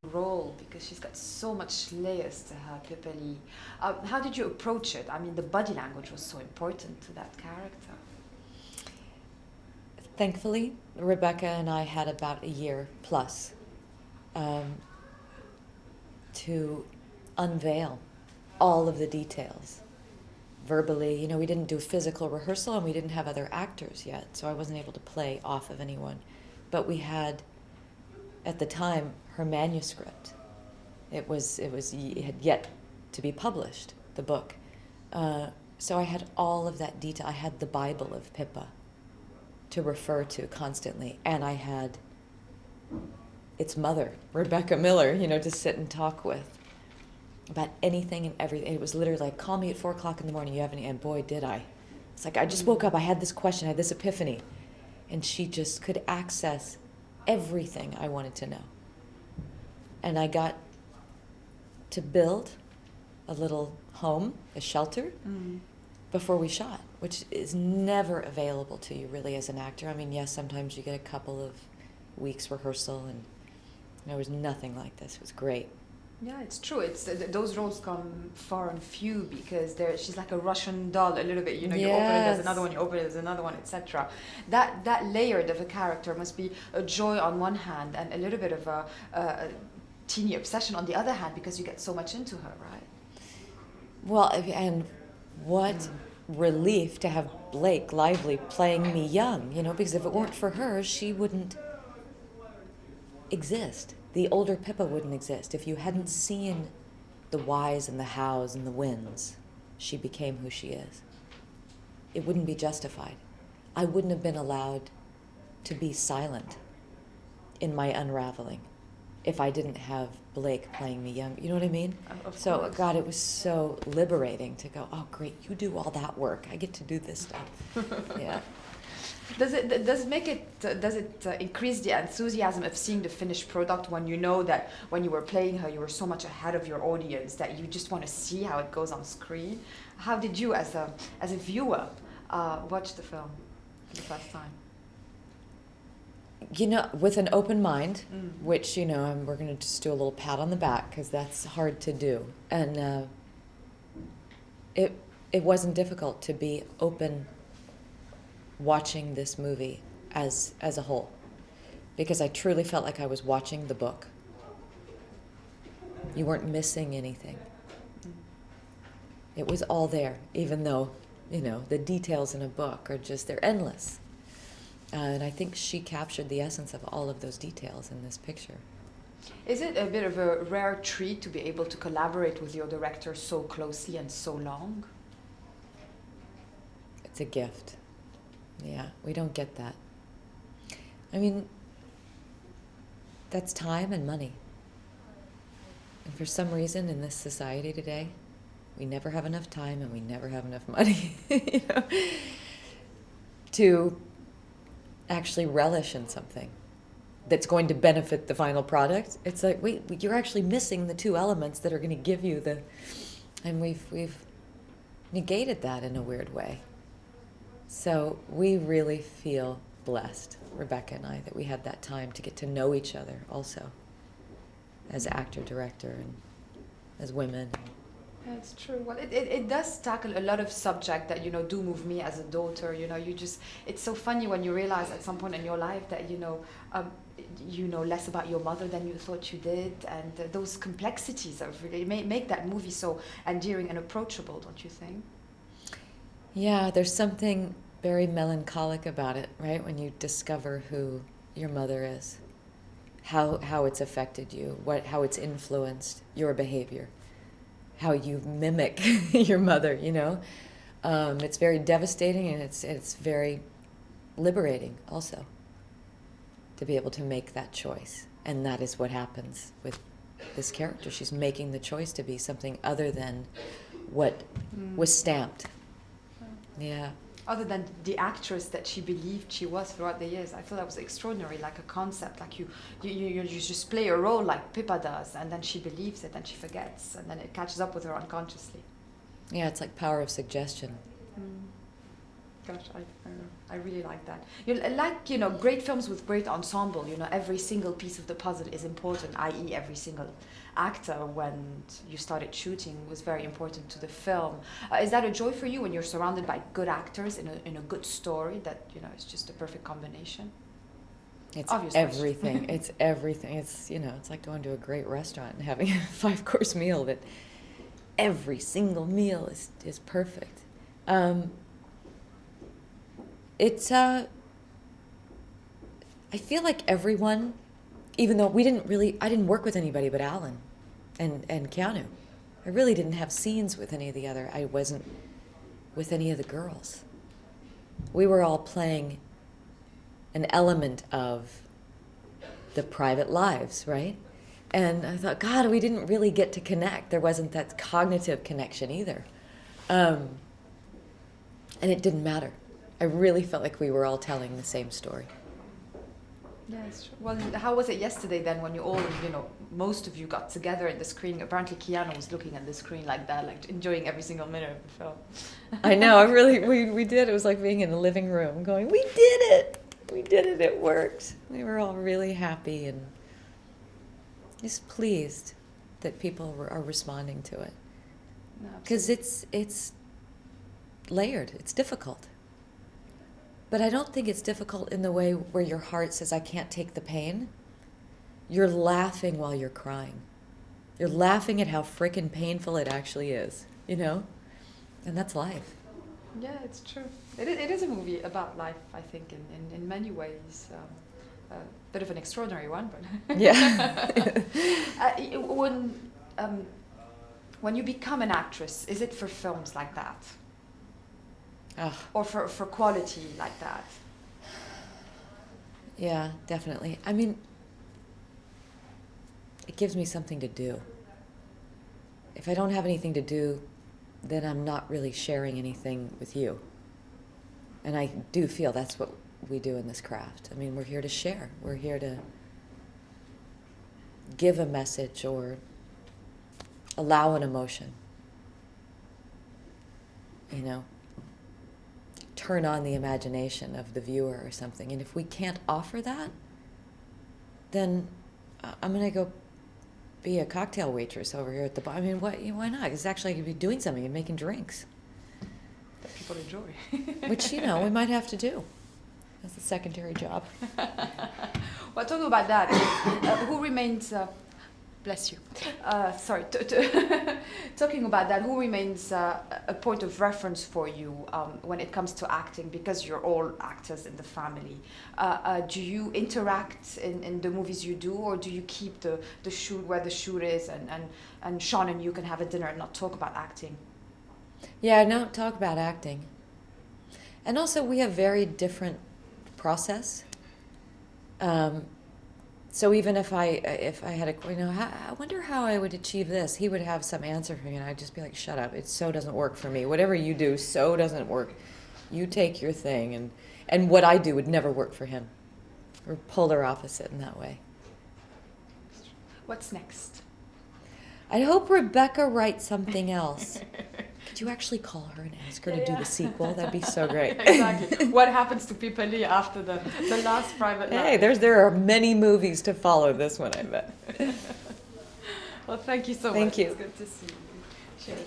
role because she's got so much layers to her, Pippa Lee. How did you approach it? I mean, the body language was so important to that character. Thankfully, Rebecca and I had about a year plus to unveil all of the details verbally. You know, we didn't do physical rehearsal and we didn't have other actors yet, so I wasn't able to play off of anyone. But we had, at the time, her manuscript. It had yet to be published, the book. So I had all of that detail. I had the Bible of Pippa to refer to constantly, and I had its mother, Rebecca Miller, you know, to sit and talk with about anything and everything. It was literally like, call me at 4 o'clock in the morning, you have any, and boy, did I. It's like, I just woke up, I had this question, I had this epiphany. And she just could access everything I wanted to know. And I got to build a little home, a shelter, before we shot, which is never available to you really as an actor. I mean, yes, sometimes you get a couple of weeks rehearsal, and there was nothing like this. It was great. Yeah, it's true. It's those roles come far and few because she's like a Russian doll a little bit. You know, you open it, there's another one. You open it, there's another one, etc. That layered of a character must be a joy on one hand and a little bit of a teeny obsession on the other hand because you get so much into her, right? Well, and what relief to have Blake Lively playing me young, you know, because if it weren't for her, she wouldn't exist. The older Pippa wouldn't exist. If you hadn't seen the whys and the hows and the whens, she became who she is. It wouldn't be justified. I wouldn't have been allowed to be silent in my unraveling if I didn't have Blake playing me young. You know what I mean? So, course. God, it was so liberating to go, oh, great, you do all that work. I get to do this stuff. Yeah. Does it increase the enthusiasm of seeing the finished product when you know that when you were playing her, you were so much ahead of your audience that you just want to see how it goes on screen? How did you, as a viewer, watch the film for the first time? You know, with an open mind, which, you know, we're going to just do a little pat on the back because that's hard to do. And it wasn't difficult to be open watching this movie as a whole, because I truly felt like I was watching the book. You weren't missing anything. It was all there, even though, you know, the details in a book are just, they're endless. And I think she captured the essence of all of those details in this picture. Is it a bit of a rare treat to be able to collaborate with your director so closely and so long? It's a gift. Yeah, we don't get that. I mean, that's time and money. And for some reason in this society today, we never have enough time and we never have enough money, you know, to actually relish in something that's going to benefit the final product. It's like, wait, you're actually missing the two elements that are going to give you the... And we've negated that in a weird way. So we really feel blessed, Rebecca and I, that we had that time to get to know each other also as actor, director, and as women. That's true. Well, it does tackle a lot of subject that, you know, do move me as a daughter. You know, it's so funny when you realize at some point in your life that, you know less about your mother than you thought you did. And those complexities of really make that movie so endearing and approachable, don't you think? Yeah, there's something very melancholic about it, right? When you discover who your mother is, how it's affected you, how it's influenced your behavior, how you mimic your mother, you know. It's very devastating, and it's very liberating also to be able to make that choice. And that is what happens with this character. She's making the choice to be something other than what was stamped. Yeah. Other than the actress that she believed she was throughout the years. I thought that was extraordinary, like a concept. Like you just play a role like Pippa does, and then she believes it, and she forgets, and then it catches up with her unconsciously. Yeah, it's like power of suggestion. Gosh, I really like that. Like, great films with great ensemble, every single piece of the puzzle is important, i.e. every single actor when you started shooting was very important to the film. Is that a joy for you when you're surrounded by good actors in a good story that, it's just a perfect combination? It's Obviously. everything. It's everything. It's, it's like going to a great restaurant and having a 5-course meal that every single meal is perfect. It's I feel like everyone, even though I didn't work with anybody but Alan and Keanu. I really didn't have scenes with any of the other. I wasn't with any of the girls. We were all playing an element of the private lives, right? And I thought, God, we didn't really get to connect. There wasn't that cognitive connection either. And it didn't matter. I really felt like we were all telling the same story. Yes. Well, how was it yesterday then when you all, most of you got together at the screen? Apparently Keanu was looking at the screen like that, like enjoying every single minute of the film. I know, we did. It was like being in a living room going, we did it! We did it, it worked. We were all really happy and just pleased that people are responding to it. Because it's layered, it's difficult. But I don't think it's difficult in the way where your heart says, I can't take the pain. You're laughing while you're crying. You're laughing at how frickin' painful it actually is, And that's life. Yeah, it's true. It is a movie about life, I think, in many ways. A bit of an extraordinary one, but... Yeah. When you become an actress, is it for films like that? Oh. Or for quality like that? Yeah, definitely. I mean, it gives me something to do. If I don't have anything to do, then I'm not really sharing anything with you. And I do feel that's what we do in this craft. I mean, we're here to share. We're here to give a message or allow an emotion. Turn on the imagination of the viewer or something. And if we can't offer that, then I'm going to go be a cocktail waitress over here at the bar. I mean, why not? It's actually I could be doing something and making drinks. That people enjoy. Which, we might have to do. That's a secondary job. Well, talking about that, who remains... bless you. Sorry. Talking about that, who remains a point of reference for you when it comes to acting? Because you're all actors in the family. Do you interact in the movies you do, or do you keep the shoot where the shoot is, and Sean and you can have a dinner and not talk about acting? Yeah, I don't talk about acting. And also, we have very different process. So even if I had I wonder how I would achieve this, he would have some answer for me, and I'd just be like, shut up, it so doesn't work for me. Whatever you do so doesn't work. You take your thing, and what I do would never work for him. We're polar opposite in that way. What's next? I hope Rebecca writes something else. Could you actually call her and ask her to do the sequel? That'd be so great. Exactly. What happens to Pippa Lee after the last private life? Hey, there are many movies to follow this one, I bet. Well, thank you so much. Thank you. It's good to see you. Cheers.